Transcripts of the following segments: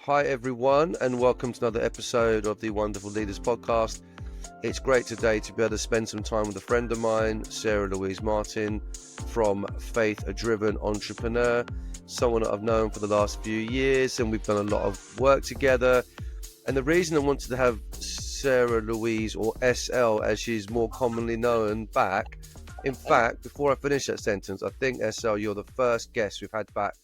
Hi everyone, and welcome to another episode of the Wonderful Leaders Podcast. It's great today to be able to spend some time with a friend of mine, Sara-Louise Martin, from Faith a Driven Entrepreneur, someone that I've known for the last few years, and we've done a lot of work together. And the reason I wanted to have Sara-Louise, or SL as she's more commonly known, back, in fact, before I finish that sentence, I think, SL, you're the first guest we've had back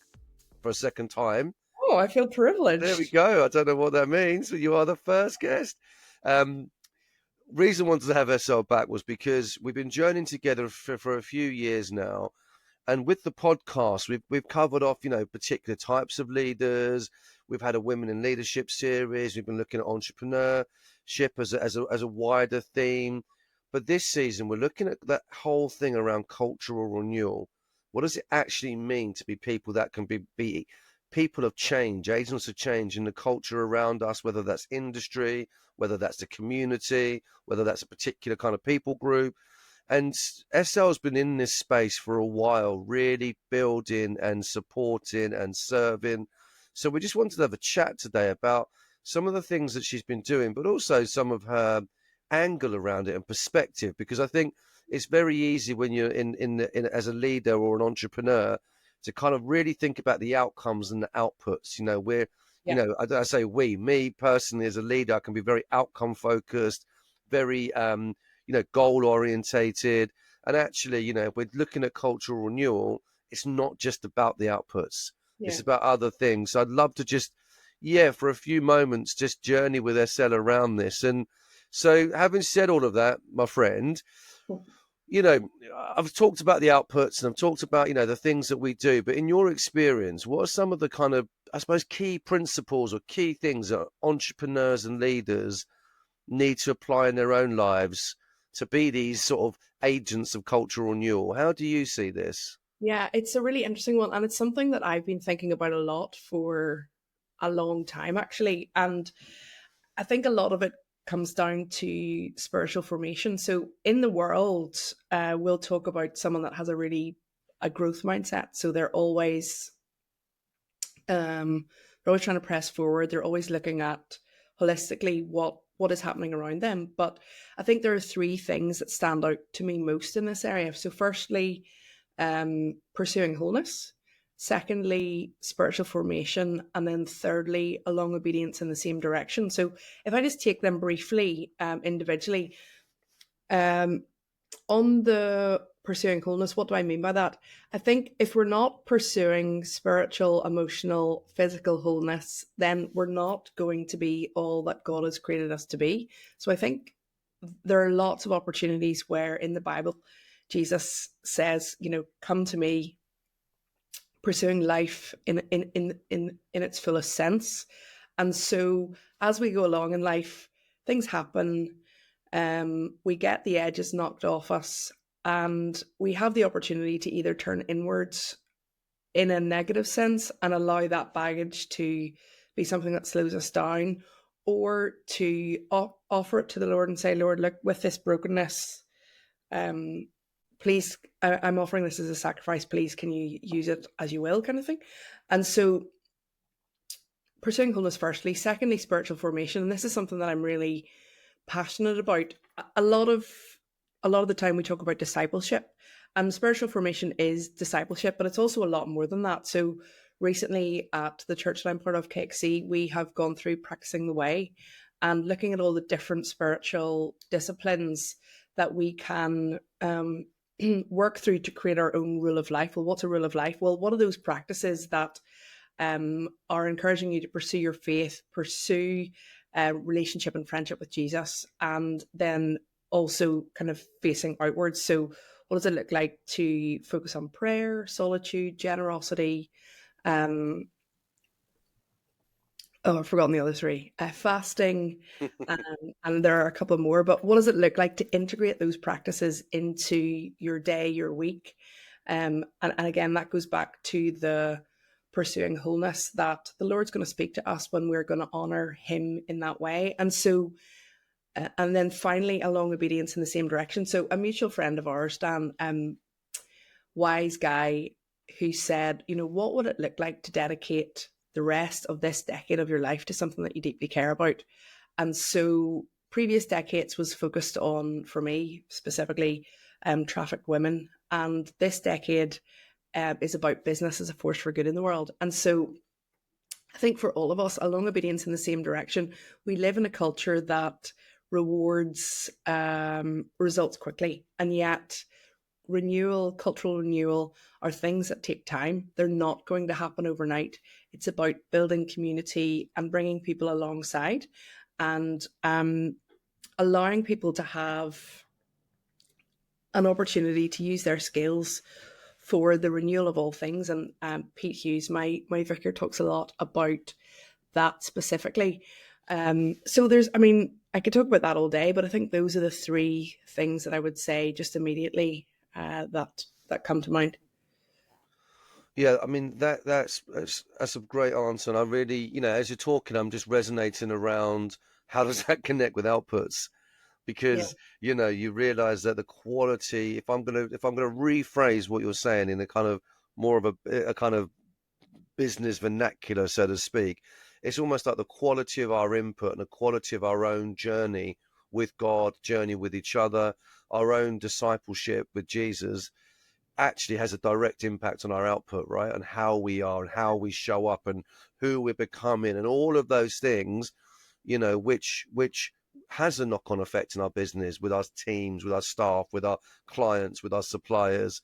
for a second time. Oh, I feel privileged. There we go. I don't know what that means, but you are the first guest. Reason I wanted to have SL back was because we've been journeying together for a few years now. And with the podcast, we've covered off, particular types of leaders. We've had a women in leadership series. We've been looking at entrepreneurship as a wider theme. But this season, we're looking at that whole thing around cultural renewal. What does it actually mean to be people that can be people of change, agents of change in the culture around us, whether that's industry, whether that's the community, whether that's a particular kind of people group. And SL's been in this space for a while, really building and supporting and serving. So we just wanted to have a chat today about some of the things that she's been doing, but also some of her angle around it and perspective, because I think it's very easy when you're in as a leader or an entrepreneur to kind of really think about the outcomes and the outputs. I say me personally as a leader, I can be very outcome focused, very, goal orientated. And actually, if we're looking at cultural renewal, it's not just about the outputs. Yeah. It's about other things. So I'd love to just, for a few moments, just journey with SL around this. And so having said all of that, my friend, I've talked about the outputs and I've talked about, the things that we do, but in your experience, what are some of the kind of, I suppose, key principles or key things that entrepreneurs and leaders need to apply in their own lives to be these sort of agents of cultural renewal? How do you see this? Yeah, it's a really interesting one. And it's something that I've been thinking about a lot for a long time, actually. And I think a lot of it comes down to spiritual formation. So in the world, we'll talk about someone that has a growth mindset. So they're always trying to press forward. They're always looking at holistically what is happening around them. But I think there are three things that stand out to me most in this area. So firstly, pursuing wholeness. Secondly, spiritual formation. And then thirdly, along obedience in the same direction. So if I just take them briefly, individually, on the pursuing wholeness, what do I mean by that? I think if we're not pursuing spiritual, emotional, physical wholeness, then we're not going to be all that God has created us to be. So I think there are lots of opportunities where in the Bible, Jesus says, come to me, pursuing life in its fullest sense. And so as we go along in life, things happen. We get the edges knocked off us, and we have the opportunity to either turn inwards in a negative sense and allow that baggage to be something that slows us down, or to offer it to the Lord and say, Lord, look, with this brokenness, please, I'm offering this as a sacrifice. Please, can you use it as you will, kind of thing. And so pursuing wholeness firstly. Secondly, spiritual formation. And this is something that I'm really passionate about. A lot of the time we talk about discipleship, and spiritual formation is discipleship, but it's also a lot more than that. So recently at the church that I'm part of, KXC, we have gone through practicing the way and looking at all the different spiritual disciplines that we can work through to create our own rule of life. Well, what's a rule of life? Well, what are those practices that are encouraging you to pursue your faith, pursue relationship and friendship with Jesus, and then also kind of facing outwards? So what does it look like to focus on prayer, solitude, generosity? I've forgotten the other three. Fasting, and there are a couple more. But what does it look like to integrate those practices into your day, your week? And again, that goes back to the pursuing wholeness, that the Lord's going to speak to us when we're going to honor him in that way. And so, and then finally, along obedience in the same direction. So a mutual friend of ours, Dan, wise guy, who said, what would it look like to dedicate the rest of this decade of your life to something that you deeply care about. And so previous decades was focused on, for me specifically, trafficked women. And this decade is about business as a force for good in the world. And so I think for all of us, along obedience in the same direction, we live in a culture that rewards results quickly. And yet renewal, cultural renewal are things that take time. They're not going to happen overnight. It's about building community and bringing people alongside and allowing people to have an opportunity to use their skills for the renewal of all things. And Pete Hughes, my vicar, talks a lot about that specifically. So there's, I mean, I could talk about that all day, but I think those are the three things that I would say just immediately that come to mind. Yeah, I mean that's a great answer, and I really, as you're talking, I'm just resonating around how does that connect with outputs? Yeah. Because you realize that the quality, if I'm gonna rephrase what you're saying in a kind of more of a kind of business vernacular, so to speak, it's almost like the quality of our input and the quality of our own journey with God, journey with each other, our own discipleship with Jesus actually has a direct impact on our output, right? And how we are and how we show up and who we're becoming and all of those things, which has a knock-on effect in our business with our teams, with our staff, with our clients, with our suppliers,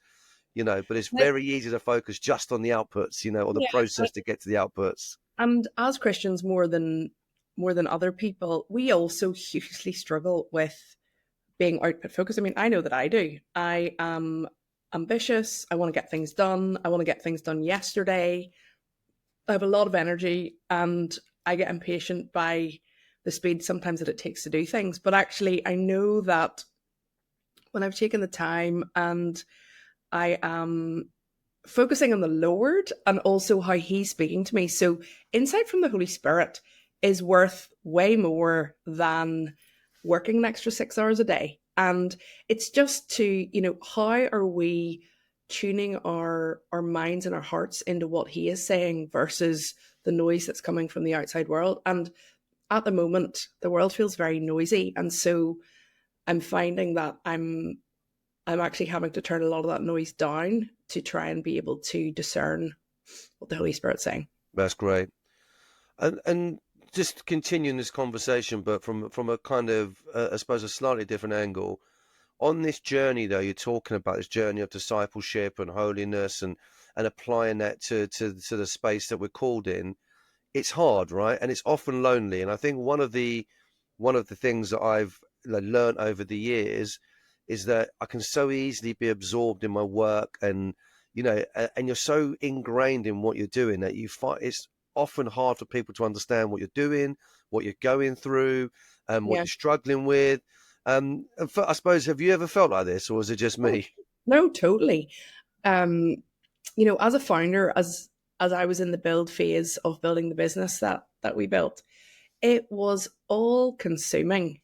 but it's very easy to focus just on the outputs, or the Yeah. process to get to the outputs. And as Christians, more than other people, we also hugely struggle with being output focused. I mean, I know that I do. I am ambitious. I want to get things done. I want to get things done yesterday. I have a lot of energy and I get impatient by the speed sometimes that it takes to do things. But actually, I know that when I've taken the time and I am focusing on the Lord and also how He's speaking to me. So, insight from the Holy Spirit is worth way more than working an extra 6 hours a day. And it's just to, how are we tuning our minds and our hearts into what He is saying versus the noise that's coming from the outside world. And at the moment, the world feels very noisy. And so I'm finding that I'm actually having to turn a lot of that noise down to try and be able to discern what the Holy Spirit's saying. That's great. And just continuing this conversation, but from a kind of, I suppose, a slightly different angle. On this journey, though, you're talking about this journey of discipleship and holiness and applying that to the space that we're called in. It's hard, right? And it's often lonely. And I think one of the things that I've learned over the years is that I can so easily be absorbed in my work and and you're so ingrained in what you're doing that you find it's often hard for people to understand what you're doing, what you're going through, what Yeah. you're struggling with. I suppose, have you ever felt like this, or is it just Oh, me? no, totally. Um, as a founder, as I was in the build phase of building the business that we built, it was all consuming.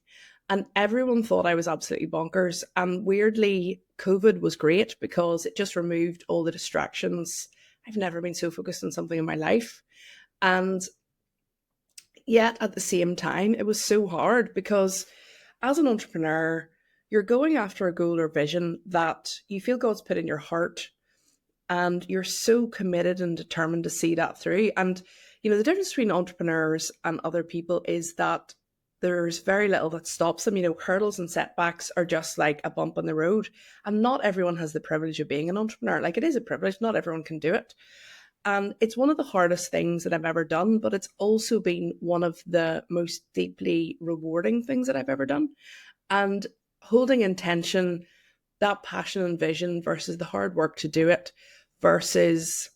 And everyone thought I was absolutely bonkers. And weirdly, COVID was great because it just removed all the distractions. I've never been so focused on something in my life. And yet at the same time, it was so hard because as an entrepreneur, you're going after a goal or vision that you feel God's put in your heart and you're so committed and determined to see that through. And, the difference between entrepreneurs and other people is that there's very little that stops them. Hurdles and setbacks are just like a bump on the road. And not everyone has the privilege of being an entrepreneur. Like, it is a privilege, not everyone can do it. And it's one of the hardest things that I've ever done, but it's also been one of the most deeply rewarding things that I've ever done. And holding intention, that passion and vision versus the hard work to do it versus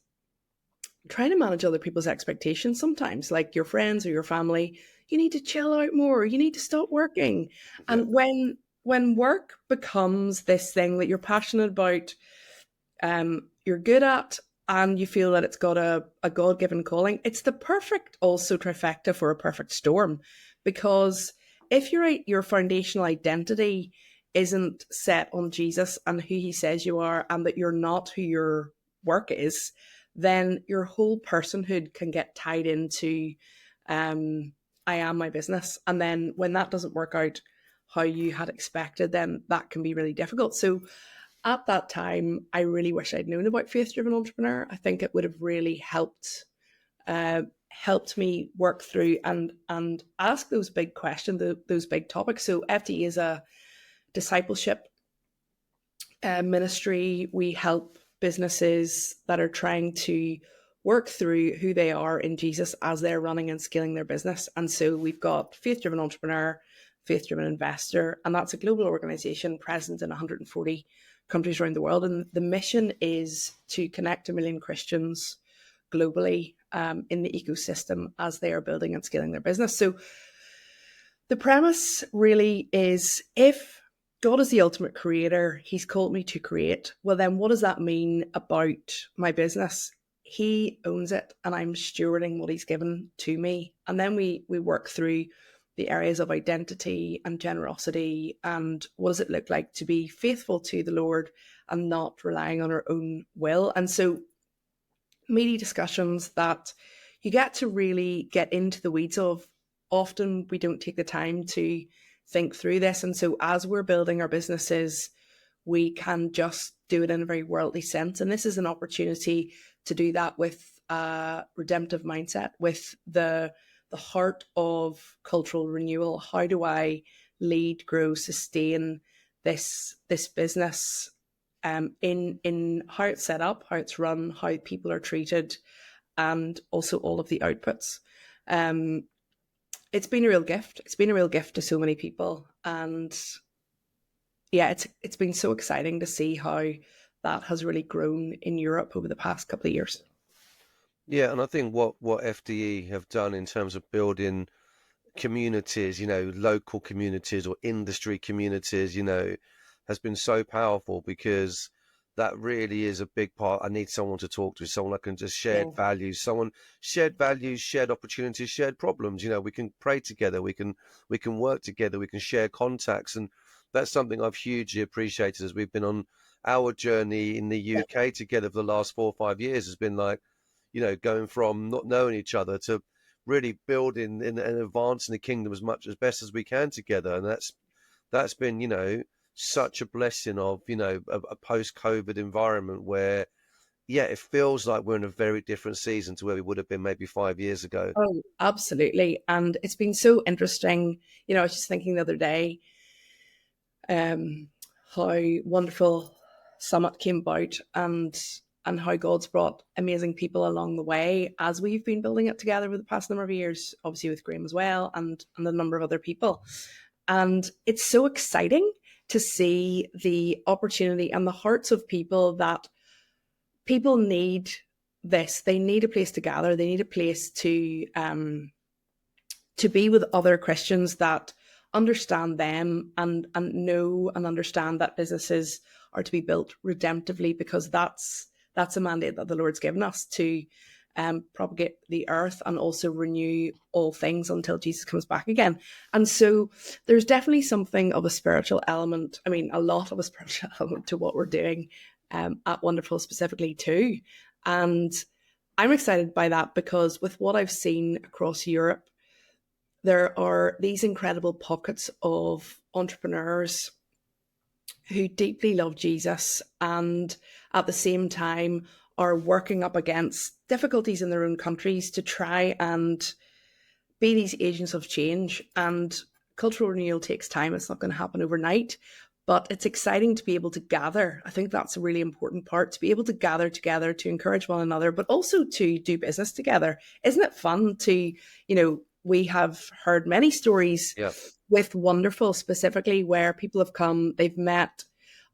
trying to manage other people's expectations sometimes, like your friends or your family, you need to chill out more, you need to stop working. Yeah. And when work becomes this thing that you're passionate about, you're good at, and you feel that it's got a God-given calling, it's the perfect also trifecta for a perfect storm. Because if your foundational identity isn't set on Jesus and who He says you are, and that you're not who your work is, then your whole personhood can get tied into I am my business. And then when that doesn't work out how you had expected, then that can be really difficult. So at that time, I really wish I'd known about Faith Driven Entrepreneur. I think it would have really helped me work through and ask those big questions, those big topics. So FDE is a discipleship ministry. We help businesses that are trying to work through who they are in Jesus as they're running and scaling their business. And so we've got Faith Driven Entrepreneur, Faith Driven Investor, and that's a global organization present in 140 countries around the world. And the mission is to connect 1 million Christians globally in the ecosystem as they are building and scaling their business. So the premise really is, if God is the ultimate creator, he's called me to create, well then what does that mean about my business? He owns it and I'm stewarding what he's given to me. And then we work through the areas of identity and generosity and what does it look like to be faithful to the Lord and not relying on our own will. And so meaty discussions that you get to really get into the weeds of. Often we don't take the time to think through this. And so as we're building our businesses, we can just do it in a very worldly sense. And this is an opportunity to do that with a redemptive mindset, with the heart of cultural renewal. How do I lead, grow, sustain this business in how it's set up, how it's run, how people are treated, and also all of the outputs. It's been a real gift. It's been a real gift to so many people. And yeah, it's been so exciting to see how that has really grown in Europe over the past couple of years. Yeah, and I think what FDE have done in terms of building communities, local communities or industry communities, has been so powerful, because that really is a big part. I need someone to talk to, someone I can just shared values, shared opportunities, shared problems. We can pray together, we can work together, we can share contacts. And that's something I've hugely appreciated as we've been on our journey in the UK together for the last 4 or 5 years. Has been like, going from not knowing each other to really building and advancing the kingdom as best as we can together. And that's been, such a blessing of, a post-COVID environment where, yeah, it feels like we're in a very different season to where we would have been maybe 5 years ago. Oh, absolutely. And it's been so interesting. I was just thinking the other day how wonderful Summit came about and how God's brought amazing people along the way as we've been building it together over the past number of years, obviously with Graham as well, and a number of other people. And it's so exciting to see the opportunity and the hearts of people that people need this. They need a place to gather. They need a place to be with other Christians that understand them and know and understand that businesses are to be built redemptively, because that's a mandate that the Lord's given us to propagate the earth and also renew all things until Jesus comes back again. And so there's definitely something of a spiritual element. I mean, a lot of a spiritual element to what we're doing at Wonderful specifically too. And I'm excited by that, because with what I've seen across Europe, there are these incredible pockets of entrepreneurs who deeply love Jesus and at the same time are working up against difficulties in their own countries to try and be these agents of change. And cultural renewal takes time. It's not going to happen overnight, but it's exciting to be able to gather. I think that's a really important part, to be able to gather together, to encourage one another, but also to do business together. Isn't it fun to, we have heard many stories with Wonderful specifically where people have come, they've met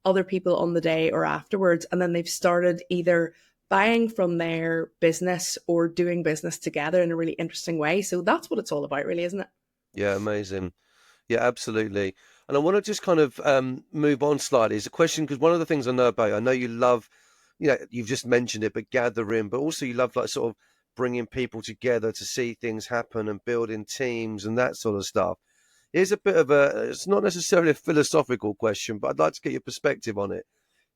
other people on the day or afterwards, and then they've started either buying from their business or doing business together in a really interesting way. So that's what it's all about, really, isn't it? Yeah, amazing. Yeah, absolutely. And I want to just kind of move on slightly. It's a question, because one of the things I know about you, I know you love, you've just mentioned it, but gathering, but also you love like sort of bringing people together to see things happen and building teams and that sort of stuff. Here's a bit of it's not necessarily a philosophical question, but I'd like to get your perspective on it.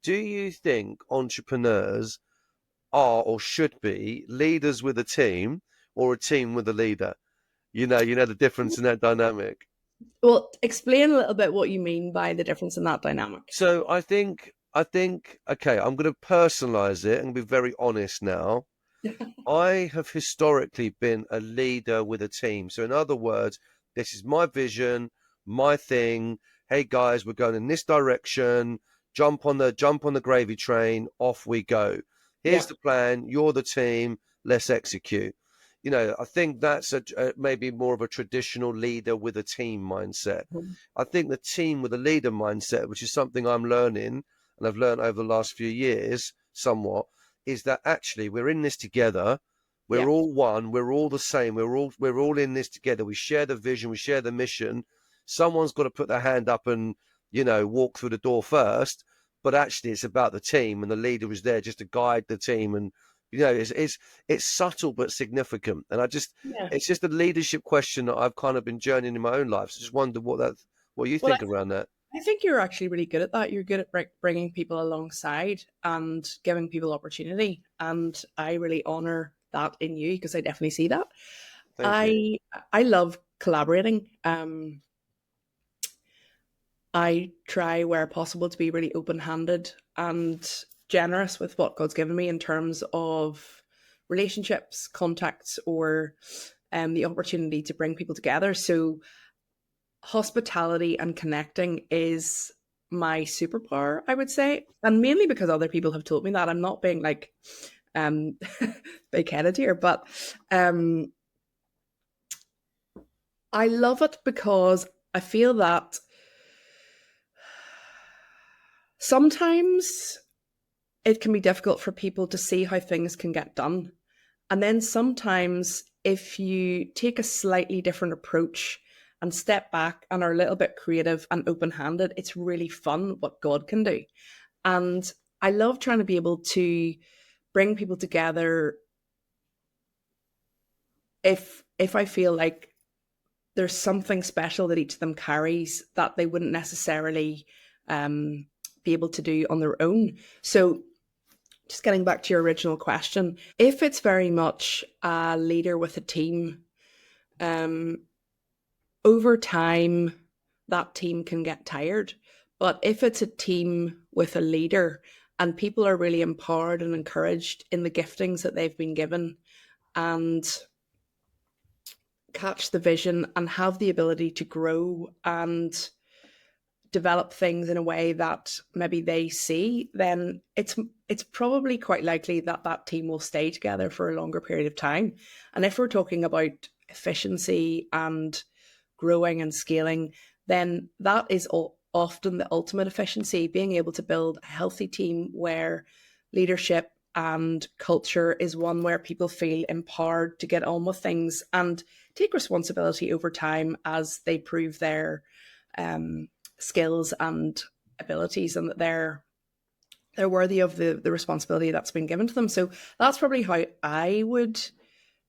Do you think entrepreneurs are or should be leaders with a team or a team with a leader. You know the difference in that dynamic. Well, explain a little bit what you mean by the difference in that dynamic. So I think, okay, I'm going to personalize it and be very honest now. I have historically been a leader with a team. So in other words, this is my vision, my thing. Hey guys, we're going in this direction. Jump on the gravy train. Off we go. Yeah. Here's the plan. You're the team. Let's execute. I think that's maybe more of a traditional leader with a team mindset. Mhm. I think the team with a leader mindset, which is something I'm learning and I've learned over the last few years somewhat, is that actually we're in this together. We're Yeah. all one. We're all the same. We're all in this together. We share the vision. We share the mission. Someone's got to put their hand up and walk through the door first. But actually, it's about the team, and the leader is there just to guide the team. And it's subtle but significant. And Yeah. it's just a leadership question that I've kind of been journeying in my own life. So just wonder what you Well, think around that. I think you're actually really good at that. You're good at bringing people alongside and giving people opportunity. And I really honor that in you because I definitely see that. Thank you. I love collaborating. I try where possible to be really open-handed and generous with what God's given me in terms of relationships, contacts, or the opportunity to bring people together. So hospitality and connecting is my superpower, I would say, and mainly because other people have told me that. I'm not being like um big headed here, but um I love it because I feel that sometimes it can be difficult for people to see how things can get done. And then sometimes, if you take a slightly different approach and step back and are a little bit creative and open handed, it's really fun what God can do. And I love trying to be able to bring people together if I feel like there's something special that each of them carries that they wouldn't necessarily um, be able to do on their own. So just getting back to your original question, if it's very much a leader with a team, um, over time, that team can get tired. But if it's a team with a leader and people are really empowered and encouraged in the giftings that they've been given and catch the vision and have the ability to grow and develop things in a way that maybe they see, then it's probably quite likely that that team will stay together for a longer period of time. And if we're talking about efficiency and growing and scaling, then that is often the ultimate efficiency, being able to build a healthy team where leadership and culture is one where people feel empowered to get on with things and take responsibility over time as they prove their um, skills and abilities, and that they're worthy of the responsibility that's been given to them. So that's probably how I would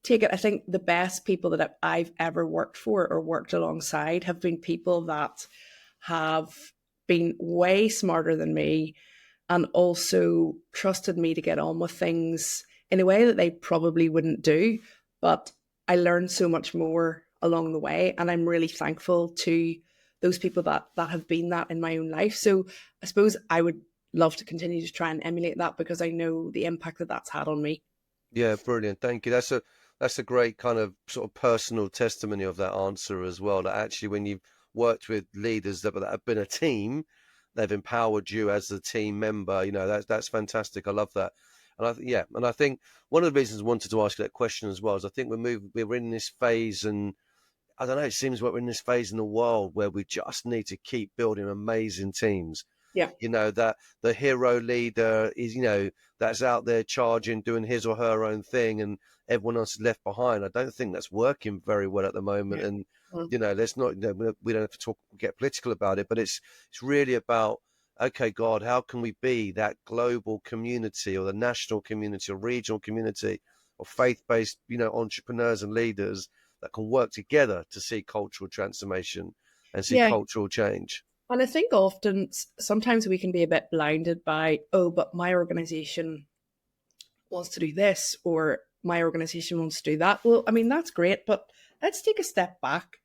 take it. I think the best people that I've ever worked for or worked alongside have been people that have been way smarter than me and also trusted me to get on with things in a way that they probably wouldn't do. But I learned so much more along the way, and I'm really thankful to those people that have been that in my own life. So I suppose I would love to continue to try and emulate that because I know the impact that that's had on me. Yeah, brilliant. Thank you. That's a great kind of sort of personal testimony of that answer as well. That actually, when you've worked with leaders that have been a team, they've empowered you as a team member. That's fantastic. I love that. And I think one of the reasons I wanted to ask you that question as well is I think we're in this phase, and I don't know, it seems like we're in this phase in the world where we just need to keep building amazing teams. Yeah. That the hero leader is, that's out there charging, doing his or her own thing, and everyone else is left behind. I don't think that's working very well at the moment. Yeah. And Mm. let's not, we don't have to get political about it, but it's really about, okay, God, how can we be that global community or the national community or regional community of faith-based, entrepreneurs and leaders that can work together to see cultural transformation and see Yeah. cultural change. And I think often, sometimes we can be a bit blinded by, oh, but my organization wants to do this or my organization wants to do that. Well, I mean, that's great, but let's take a step back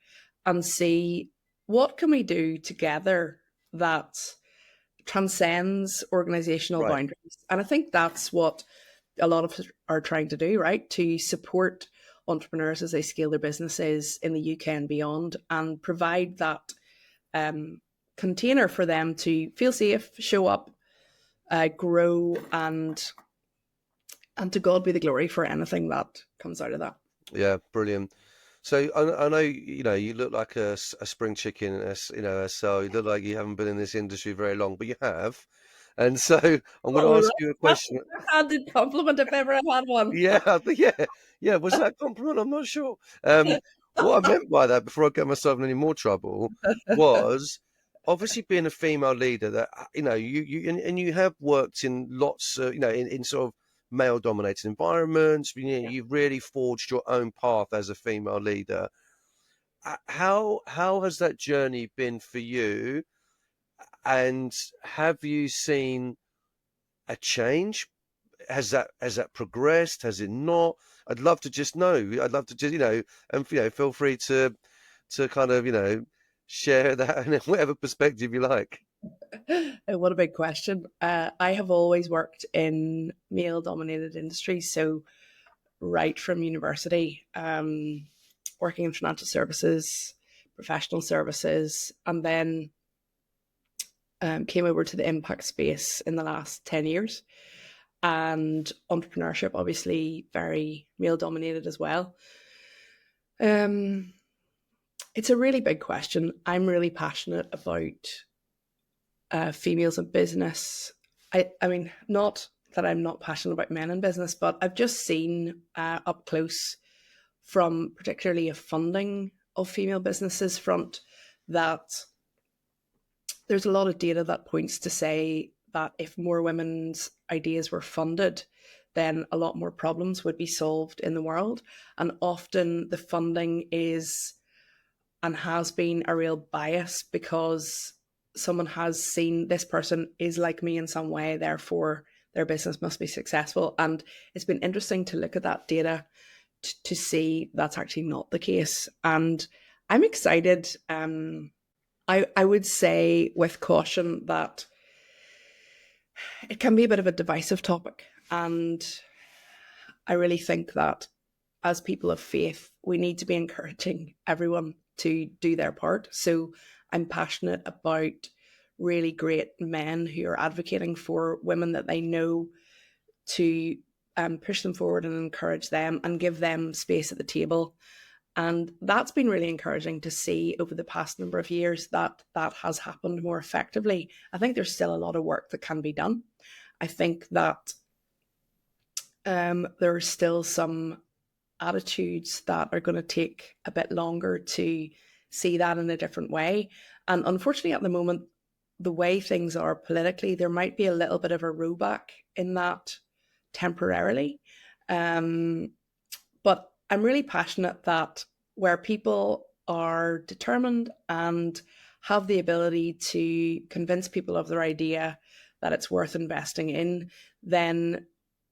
and see what can we do together that transcends organizational Right. boundaries. And I think that's what a lot of us are trying to do, right? To support entrepreneurs as they scale their businesses in the UK and beyond, and provide that container for them to feel safe, show up, grow, and to God be the glory for anything that comes out of that. Yeah, brilliant. So I know you look like a spring chicken, so you look like you haven't been in this industry very long, but you have. And so I'm going to Oh, ask you a that's question. a handed compliment if ever I had one. Yeah, yeah. Was that a compliment? I'm not sure. What I meant by that, before I get myself in any more trouble, was obviously being a female leader. That and you have worked in lots of in sort of male-dominated environments. You've really forged your own path as a female leader. How has that journey been for you? And have you seen a change? Has that progressed? Has it not? I'd love to just know. I'd love to just and feel free to kind of share that in whatever perspective you like. What a big question. I have always worked in male dominated industries. So, right from university, working in financial services, professional services, and then came over to the impact space in the last 10 years. And entrepreneurship, obviously, very male dominated as well. It's a really big question. I'm really passionate about females in business. I mean, not that I'm not passionate about men in business, but I've just seen up close from particularly a funding of female businesses front that there's a lot of data that points to say that if more women's ideas were funded, then a lot more problems would be solved in the world. And often the funding is and has been a real bias because someone has seen this person is like me in some way, therefore their business must be successful. And it's been interesting to look at that data to see that's actually not the case. And I'm excited. I would say with caution that it can be a bit of a divisive topic. And I really think that as people of faith, we need to be encouraging everyone to do their part. So I'm passionate about really great men who are advocating for women that they know to push them forward and encourage them and give them space at the table. And that's been really encouraging to see over the past number of years that that has happened more effectively. I think there's still a lot of work that can be done. I think that there are still some attitudes that are going to take a bit longer to see that in a different way. And unfortunately, at the moment, the way things are politically, there might be a little bit of a rollback in that temporarily. But I'm really passionate that where people are determined and have the ability to convince people of their idea that it's worth investing in, then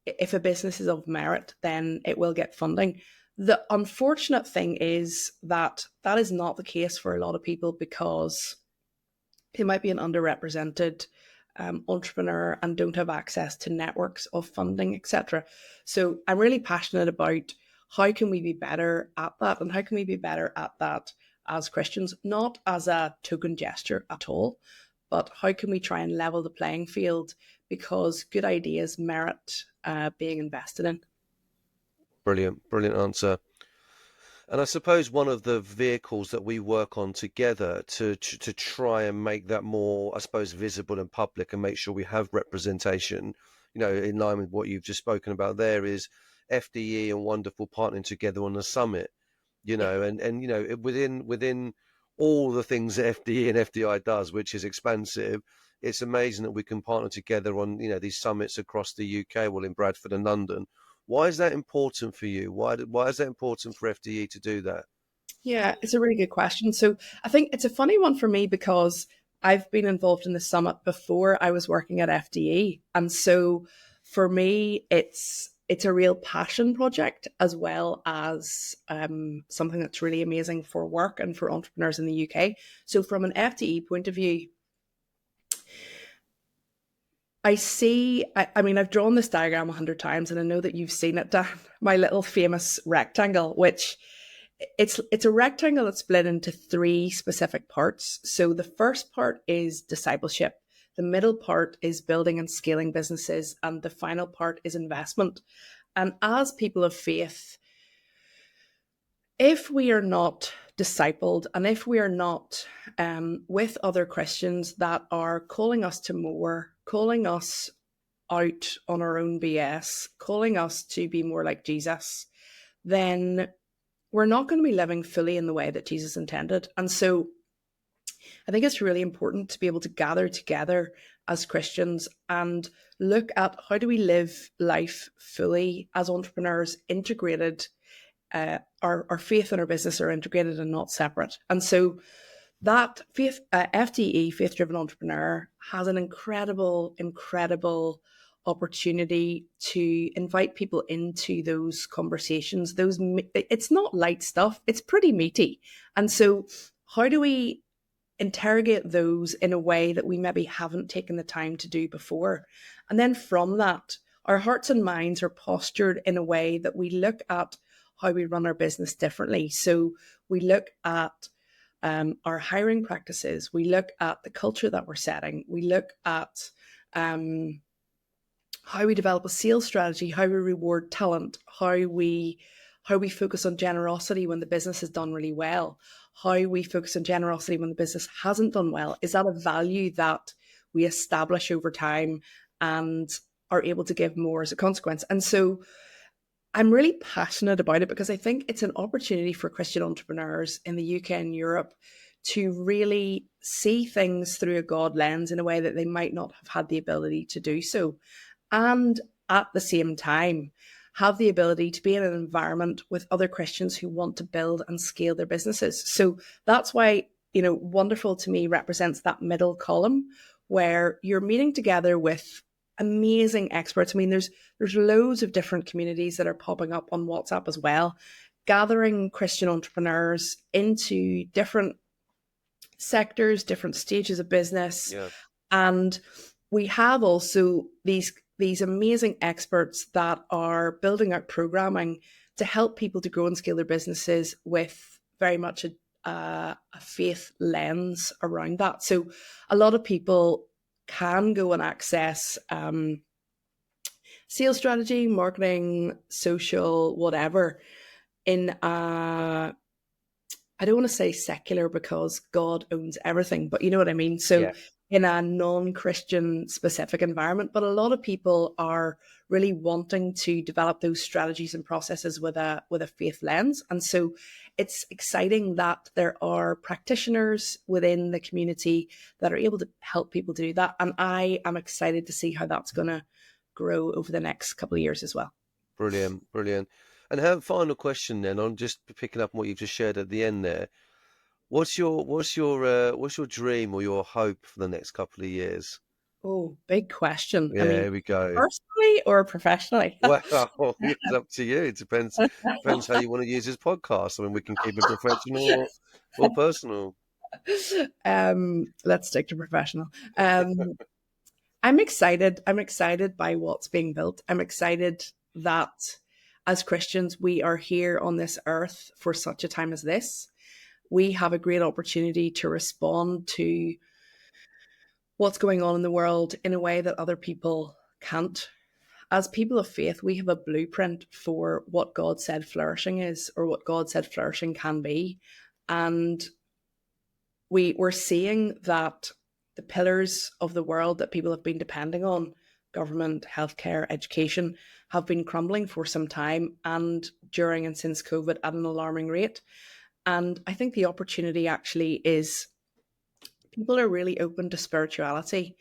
if a business is of merit, then it will get funding. The unfortunate thing is that that is not the case for a lot of people because they might be an underrepresented entrepreneur and don't have access to networks of funding, etc. So I'm really passionate about how can we be better at that, and how can we be better at that as Christians, not as a token gesture at all, but how can we try and level the playing field because good ideas merit being invested in. Brilliant, brilliant answer. And I suppose one of the vehicles that we work on together to try and make that more, I suppose, visible and public and make sure we have representation, in line with what you've just spoken about there is FDE and Wonderful partnering together on a summit, Yeah. within all the things that FDE and FDI does, which is expansive. It's amazing that we can partner together on, these summits across the UK, well, in Bradford and London. Why is that important for you? Why is that important for FDE to do that? Yeah, it's a really good question. So I think it's a funny one for me because I've been involved in the summit before I was working at FDE. And so for me, it's it's a real passion project, as well as something that's really amazing for work and for entrepreneurs in the UK. So from an FTE point of view, I mean, I've drawn this diagram 100 times, and I know that you've seen it, Dan, my little famous rectangle, which it's a rectangle that's split into three specific parts. So the first part is discipleship. The middle part is building and scaling businesses. And the final part is investment. And as people of faith, if we are not discipled, and if we are not with other Christians that are calling us to more, calling us out on our own BS, calling us to be more like Jesus, then we're not going to be living fully in the way that Jesus intended. And so I think it's really important to be able to gather together as Christians and look at how do we live life fully as entrepreneurs, integrated. Our faith and our business are integrated and not separate. And so that FDE, faith-driven entrepreneur, has an incredible opportunity to invite people into those conversations. It's not light stuff; it's pretty meaty. And so, how do we interrogate those in a way that we maybe haven't taken the time to do before? And then from that, our hearts and minds are postured in a way that we look at how we run our business differently. So we look at our hiring practices, we look at the culture that we're setting, we look at how we develop a sales strategy, how we reward talent, how we focus on generosity when the business has done really well, how we focus on generosity when the business hasn't done well. Is that a value that we establish over time and are able to give more as a consequence? And so I'm really passionate about it because I think it's an opportunity for Christian entrepreneurs in the UK and Europe to really see things through a God lens in a way that they might not have had the ability to do so. And at the same time, have the ability to be in an environment with other Christians who want to build and scale their businesses. So that's why, wonderful to me represents that middle column where you're meeting together with amazing experts. I mean, there's loads of different communities that are popping up on WhatsApp as well, gathering Christian entrepreneurs into different sectors, different stages of business. Yeah. And we have also these amazing experts that are building out programming to help people to grow and scale their businesses with very much a faith lens around that. So a lot of people can go and access sales strategy, marketing, social, whatever, in I don't want to say secular because God owns everything, but you know what I mean? So Yeah. in a non-Christian specific environment, but a lot of people are really wanting to develop those strategies and processes with a faith lens. And so it's exciting that there are practitioners within the community that are able to help people do that. And I am excited to see how that's going to grow over the next couple of years as well. Brilliant, brilliant. And have final question then on just picking up on what you've just shared at the end there. What's your dream or your hope for the next couple of years? Oh, big question. I Yeah, mean, here we go. personally or professionally? Well, it's up to you. It depends how you want to use this podcast. I mean, we can keep it professional or personal. Let's stick to professional. I'm excited. I'm excited by what's being built. I'm excited that as Christians, we are here on this earth for such a time as this. We have a great opportunity to respond to what's going on in the world in a way that other people can't. As people of faith, we have a blueprint for what God said flourishing is, or what God said flourishing can be. And we're seeing that the pillars of the world that people have been depending on, government, healthcare, education, have been crumbling for some time, and during and since COVID at an alarming rate. And I think the opportunity actually is people are really open to spirituality.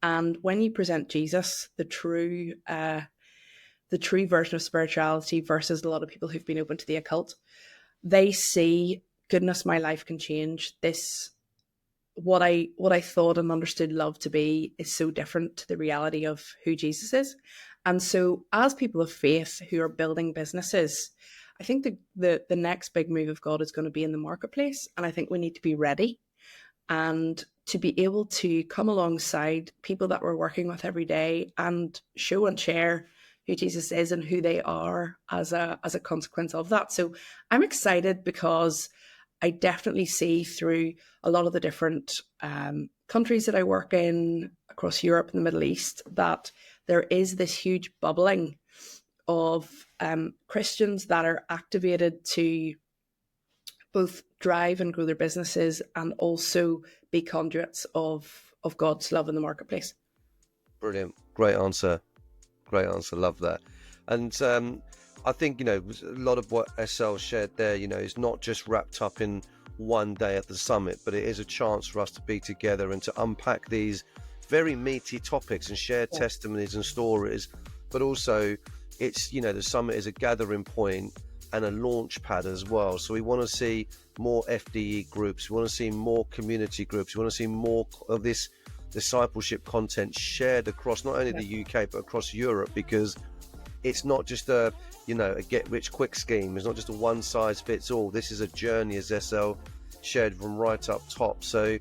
And when you present Jesus, the true version of spirituality versus a lot of people who've been open to the occult, they see, goodness, my life can change. This, what I thought and understood love to be, is so different to the reality of who Jesus is. And so, as people of faith who are building businesses, I think the next big move of God is going to be in the marketplace. And I think we need to be ready and to be able to come alongside people that we're working with every day and show and share who Jesus is and who they are as a consequence of that. So I'm excited because I definitely see through a lot of the different countries that I work in across Europe and the Middle East that there is this huge bubbling of Christians that are activated to both drive and grow their businesses and also be conduits of God's love in the marketplace. Brilliant. Great answer. Great answer. Love that. And I think, a lot of what SL shared there, is not just wrapped up in one day at the summit, but it is a chance for us to be together and to unpack these very meaty topics and share testimonies and stories. But also, it's, the summit is a gathering point and a launch pad as well. So we want to see more FDE groups. We want to see more community groups. We want to see more of this discipleship content shared across not only the UK, but across Europe, because it's not just a get rich quick scheme. It's not just a one size fits all. This is a journey, as SL shared from right up top. So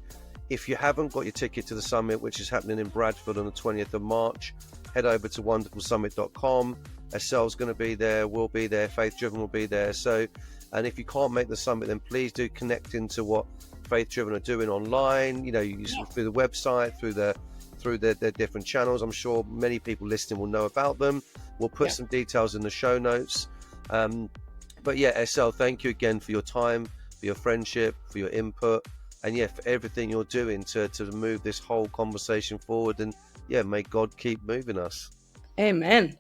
if you haven't got your ticket to the summit, which is happening in Bradford on the 20th of March, head over to wonderfulsummit.com. SL's going to be there, we'll be there, Faith Driven will be there. So, and if you can't make the summit, then please do connect into what Faith Driven are doing online, through the website, through their different channels. I'm sure many people listening will know about them. We'll put some details in the show notes. But yeah, SL, thank you again for your time, for your friendship, for your input, and for everything you're doing to move this whole conversation forward. And may God keep moving us. Amen.